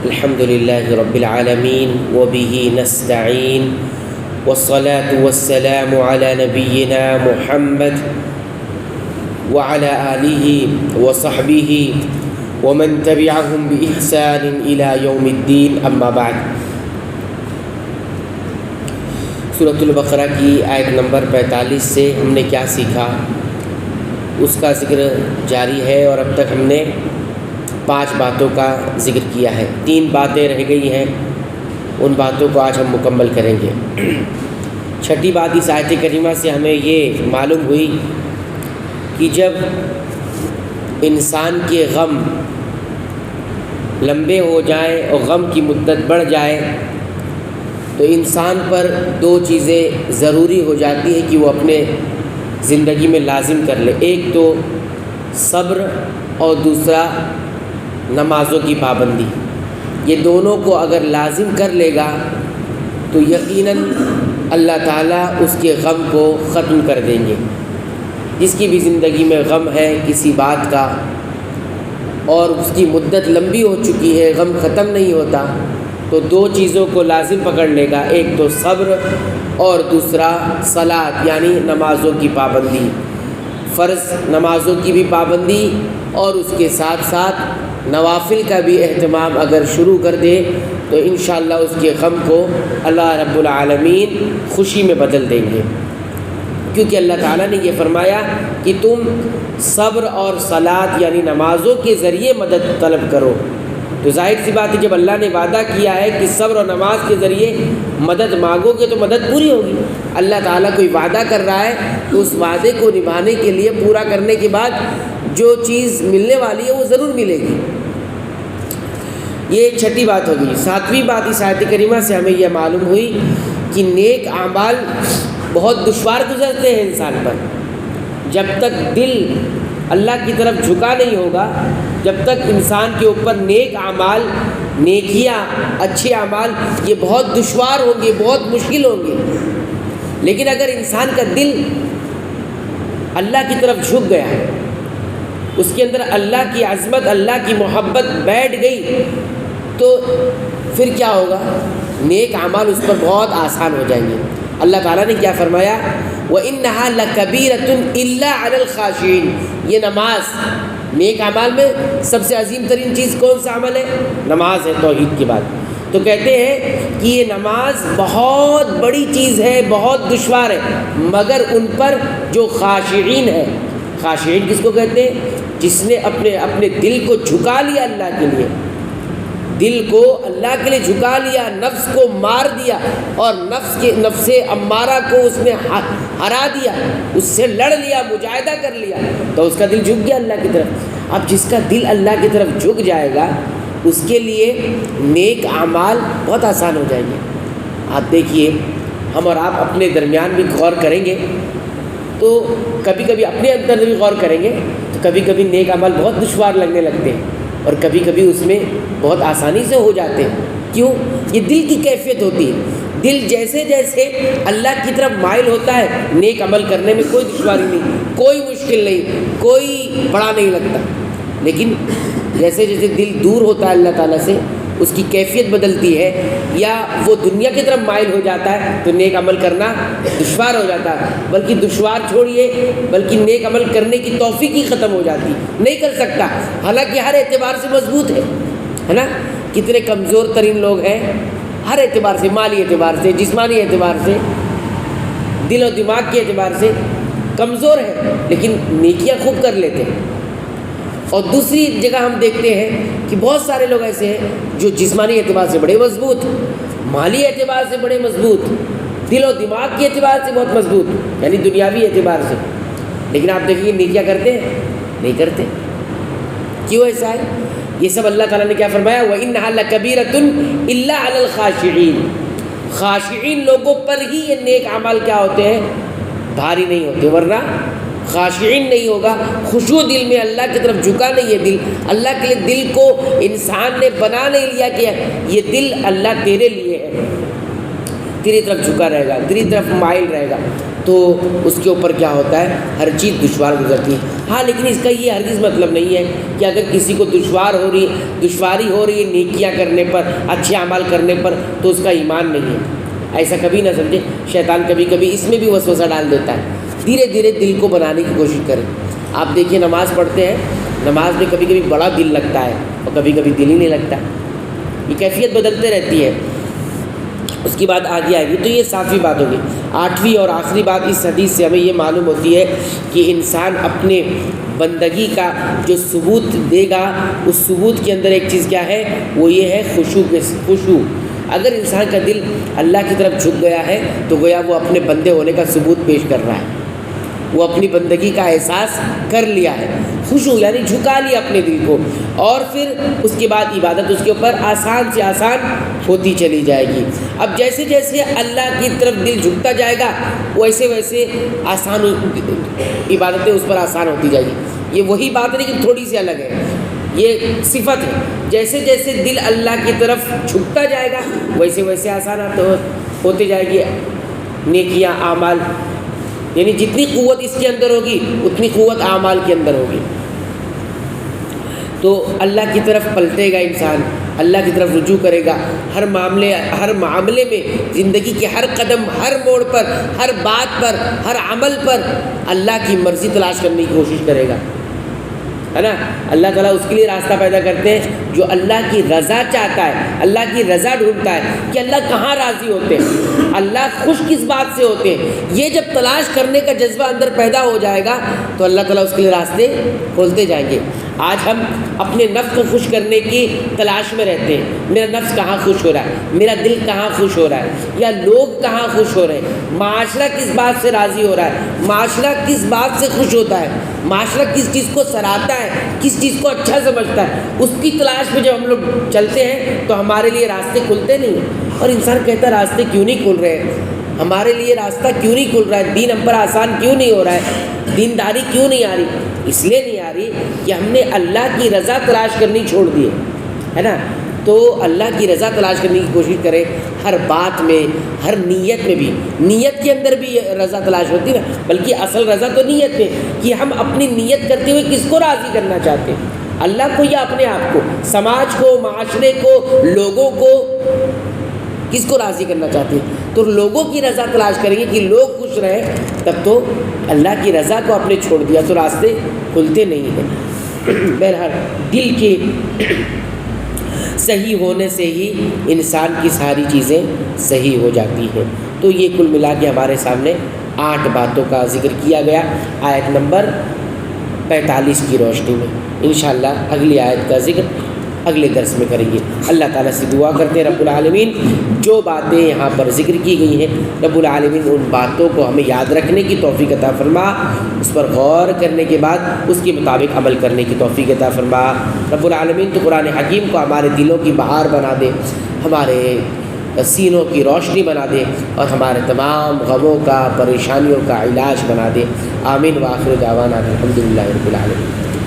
الحمد للہ رب العالمین وبہ نستعین والصلاة والسلام علی نبینا محمد وعلی آلہ وصحبہ ومن تبعہم بإحسان الی یوم الدین، اما بعد۔ سورۃ البقرہ کی آیت نمبر 45 سے ہم نے کیا سیکھا اس کا ذکر جاری ہے، اور اب تک ہم نے 5 باتوں کا ذکر کیا ہے، 3 باتیں رہ گئی ہیں، ان باتوں کو آج ہم مکمل کریں گے۔ چھٹی بات اس آیت کریمہ سے ہمیں یہ معلوم ہوئی کہ جب انسان کے غم لمبے ہو جائیں اور غم کی مدت بڑھ جائے تو انسان پر 2 چیزیں ضروری ہو جاتی ہیں کہ وہ اپنے زندگی میں لازم کر لے، ایک تو صبر اور دوسرا نمازوں کی پابندی۔ یہ دونوں کو اگر لازم کر لے گا تو یقیناً اللہ تعالیٰ اس کے غم کو ختم کر دیں گے۔ جس کی بھی زندگی میں غم ہے کسی بات کا اور اس کی مدت لمبی ہو چکی ہے، غم ختم نہیں ہوتا، تو 2 چیزوں کو لازم پکڑ لے گا، ایک تو صبر اور دوسرا صلاۃ یعنی نمازوں کی پابندی، فرض نمازوں کی بھی پابندی اور اس کے ساتھ ساتھ نوافل کا بھی اہتمام اگر شروع کر دے تو انشاءاللہ اس کے غم کو اللہ رب العالمین خوشی میں بدل دیں گے، کیونکہ اللہ تعالیٰ نے یہ فرمایا کہ تم صبر اور صلاۃ یعنی نمازوں کے ذریعے مدد طلب کرو۔ تو ظاہر سی بات ہے جب اللہ نے وعدہ کیا ہے کہ صبر اور نماز کے ذریعے مدد مانگو گے تو مدد پوری ہوگی۔ اللہ تعالیٰ کوئی وعدہ کر رہا ہے تو اس وعدے کو نبھانے کے لیے، پورا کرنے کے بعد جو چیز ملنے والی ہے وہ ضرور ملے گی۔ یہ چھٹی بات ہوگی۔ 7ویں بات اس آیت کریمہ سے ہمیں یہ معلوم ہوئی کہ نیک اعمال بہت دشوار گزرتے ہیں انسان پر۔ جب تک دل اللہ کی طرف جھکا نہیں ہوگا، جب تک انسان کے اوپر نیک اعمال، نیکیاں، اچھے اعمال یہ بہت دشوار ہوں گے، بہت مشکل ہوں گے۔ لیکن اگر انسان کا دل اللہ کی طرف جھک گیا، اس کے اندر اللہ کی عظمت، اللہ کی محبت بیٹھ گئی، تو پھر کیا ہوگا؟ نیک اعمال اس پر بہت آسان ہو جائیں گے۔ اللہ تعالیٰ نے کیا فرمایا؟ وَإِنَّهَا لَكَبِيرَةٌ إِلَّا عَلَى الْخَاشِعِينَ۔ یہ نماز نیک اعمال میں سب سے عظیم ترین چیز کون سا عمل ہے؟ نماز ہے، توحید کے بعد۔ تو کہتے ہیں کہ یہ نماز بہت بڑی چیز ہے، بہت دشوار ہے، مگر ان پر جو خاشعین ہے، خاشعین کس کو کہتے ہیں؟ جس نے اپنے دل کو جھکا لیا اللہ کے لیے، دل کو اللہ کے لیے جھکا لیا، نفس کو مار دیا اور نفس امارہ کو اس نے ہرا دیا، اس سے لڑ لیا، مجاہدہ کر لیا، تو اس کا دل جھک گیا اللہ کی طرف۔ اب جس کا دل اللہ کی طرف جھک جائے گا اس کے لیے نیک اعمال بہت آسان ہو جائیں گے۔ آپ دیکھیے، ہم اور آپ اپنے درمیان بھی غور کریں گے تو کبھی کبھی اپنے اندر بھی غور کریں گے تو کبھی کبھی نیک اعمال بہت دشوار لگنے لگتے ہیں اور کبھی کبھی اس میں بہت آسانی سے ہو جاتے ہیں۔ کیوں؟ یہ دل کی کیفیت ہوتی ہے۔ دل جیسے جیسے اللہ کی طرف مائل ہوتا ہے، نیک عمل کرنے میں کوئی دشواری نہیں، کوئی مشکل نہیں، کوئی بڑا نہیں لگتا۔ لیکن جیسے جیسے دل دور ہوتا ہے اللہ تعالیٰ سے، اس کی کیفیت بدلتی ہے، یا وہ دنیا کی طرف مائل ہو جاتا ہے تو نیک عمل کرنا دشوار ہو جاتا ہے، بلکہ دشوار چھوڑیے، بلکہ نیک عمل کرنے کی توفیق ہی ختم ہو جاتی، نہیں کر سکتا، حالانکہ ہر اعتبار سے مضبوط ہے نا۔ کتنے کمزور ترین لوگ ہیں، ہر اعتبار سے، مالی اعتبار سے، جسمانی اعتبار سے، دل و دماغ کے اعتبار سے کمزور ہے، لیکن نیکیاں خوب کر لیتے ہیں۔ اور دوسری جگہ ہم دیکھتے ہیں کہ بہت سارے لوگ ایسے ہیں جو جسمانی اعتبار سے بڑے مضبوط، مالی اعتبار سے بڑے مضبوط، دل و دماغ کے اعتبار سے بہت مضبوط، یعنی دنیاوی اعتبار سے، لیکن آپ دیکھیے نیکیاں کرتے ہیں؟ نہیں کرتے۔ کیوں ایسا ہے؟ یہ سب اللہ تعالیٰ نے کیا فرمایا؟ وَإِنَّهَا لَكَبِيرَةٌ إِلَّا عَلَى الْخَاشِعِينَ۔ خاشعین لوگوں پر ہی یہ نیک اعمال کیا ہوتے ہیں؟ بھاری نہیں ہوتے، ورنہ خاشعین نہیں ہوگا، خشوع دل میں اللہ کی طرف جھکا نہیں ہے دل، اللہ کے لیے دل کو انسان نے بنا نہیں لیا کہ یہ دل اللہ تیرے لیے ہے، تیری طرف جھکا رہے گا، تیری طرف مائل رہے گا، تو اس کے اوپر کیا ہوتا ہے، ہر چیز دشوار گزرتی ہے۔ ہاں لیکن اس کا یہ ہرگز مطلب نہیں ہے کہ اگر کسی کو دشواری ہو رہی ہے نیکیاں کرنے پر، اچھے اعمال کرنے پر، تو اس کا ایمان نہیں ہے، ایسا کبھی نہ سمجھے۔ شیطان کبھی کبھی اس میں بھی وسوسہ ڈال دیتا ہے۔ دھیرے دھیرے دل کو بنانے کی کوشش کریں۔ آپ دیکھیے نماز پڑھتے ہیں، نماز میں کبھی کبھی بڑا دل لگتا ہے اور کبھی کبھی دل ہی نہیں لگتا، یہ کیفیت بدلتے رہتی ہے۔ اس کی بات آگے آئے گی۔ تو یہ 7ویں بات ہوگی۔ 8ویں اور آخری بات اس حدیث سے ہمیں یہ معلوم ہوتی ہے کہ انسان اپنے بندگی کا جو ثبوت دے گا، اس ثبوت کے اندر ایک چیز کیا ہے، وہ یہ ہے خشوع۔ اگر انسان کا دل اللہ کی طرف جھک گیا ہے تو گویا وہ اپنے بندے ہونے کا ثبوت پیش کر رہا ہے، وہ اپنی بندگی کا احساس کر لیا ہے۔ خشوع یعنی جھکا لیا اپنے دل کو، اور پھر اس کے بعد عبادت اس کے اوپر آسان سے آسان ہوتی چلی جائے گی۔ اب جیسے جیسے اللہ کی طرف دل جھکتا جائے گا، ویسے ویسے آسان عبادتیں اس پر آسان ہوتی جائے گی۔ یہ وہی بات ہے لیکن تھوڑی سی الگ ہے، یہ صفت ہے۔ جیسے جیسے دل اللہ کی طرف جھکتا جائے گا، ویسے ویسے آسان ہوتے جائے گی نیکیاں، اعمال، یعنی جتنی قوت اس کے اندر ہوگی اتنی قوت اعمال کے اندر ہوگی۔ تو اللہ کی طرف پلٹے گا انسان، اللہ کی طرف رجوع کرے گا، ہر معاملے میں، زندگی کے ہر قدم، ہر موڑ پر، ہر بات پر، ہر عمل پر اللہ کی مرضی تلاش کرنے کی کوشش کرے گا، ہے نا۔ اللہ تعالیٰ اس کے لیے راستہ پیدا کرتے ہیں جو اللہ کی رضا چاہتا ہے، اللہ کی رضا ڈھونڈتا ہے کہ اللہ کہاں راضی ہوتے ہیں، اللہ خوش کس بات سے ہوتے ہیں۔ یہ جب تلاش کرنے کا جذبہ اندر پیدا ہو جائے گا تو اللہ تعالیٰ اس کے لیے راستے کھولتے جائیں گے۔ آج ہم اپنے نفس کو خوش کرنے کی تلاش میں رہتے ہیں، میرا نفس کہاں خوش ہو رہا ہے، میرا دل کہاں خوش ہو رہا ہے، یا لوگ کہاں خوش ہو رہے ہیں، معاشرہ کس بات سے راضی ہو رہا ہے، معاشرہ کس بات سے خوش ہوتا ہے، معاشرہ کس چیز کو سراہتا ہے، کس چیز کو اچھا سمجھتا ہے۔ اس کی تلاش میں جب ہم لوگ چلتے ہیں تو ہمارے لیے راستے کھلتے نہیں ہیں، اور انسان کہتا ہے راستے کیوں نہیں کھل رہے ہیں، ہمارے لیے راستہ کیوں نہیں کھل رہا ہے، دین ہم پر آسان کیوں نہیں ہو رہا ہے، دینداری کیوں نہیں آ رہی۔ اس لیے نہیں آ رہی کہ ہم نے اللہ کی رضا تلاش کرنی چھوڑ دی ہے نا۔ تو اللہ کی رضا تلاش کرنے کی کوشش کریں، ہر بات میں، ہر نیت میں بھی۔ نیت کے اندر بھی رضا تلاش ہوتی ہے نا، بلکہ اصل رضا تو نیت میں، کہ ہم اپنی نیت کرتے ہوئے کس کو راضی کرنا چاہتے ہیں، اللہ کو یا اپنے آپ کو، سماج کو، معاشرے کو، لوگوں کو، کس کو راضی کرنا چاہتے ہیں۔ تو لوگوں کی رضا تلاش کریں گے کہ لوگ خوش رہیں، تب تو اللہ کی رضا کو اپنے چھوڑ دیا تو راستے کھلتے نہیں ہیں۔ بہرحال دل کے صحیح ہونے سے ہی انسان کی ساری چیزیں صحیح ہو جاتی ہیں۔ تو یہ کل ملا کے ہمارے سامنے 8 باتوں کا ذکر کیا گیا آیت نمبر 45 کی روشنی میں۔ انشاءاللہ اگلی آیت کا ذکر اگلے درس میں کریں گے۔ اللہ تعالیٰ سے دعا کرتے ہیں رب العالمین جو باتیں یہاں پر ذکر کی گئی ہیں، رب العالمین ان باتوں کو ہمیں یاد رکھنے کی توفیق عطا فرما، اس پر غور کرنے کے بعد اس کے مطابق عمل کرنے کی توفیق عطا فرما۔ رب العالمین تو قرآن حکیم کو ہمارے دلوں کی بہار بنا دے، ہمارے سینوں کی روشنی بنا دے، اور ہمارے تمام غموں کا، پریشانیوں کا علاج بنا دے۔ آمین۔ وآخر دعوانا الحمدللہ رب العالمین۔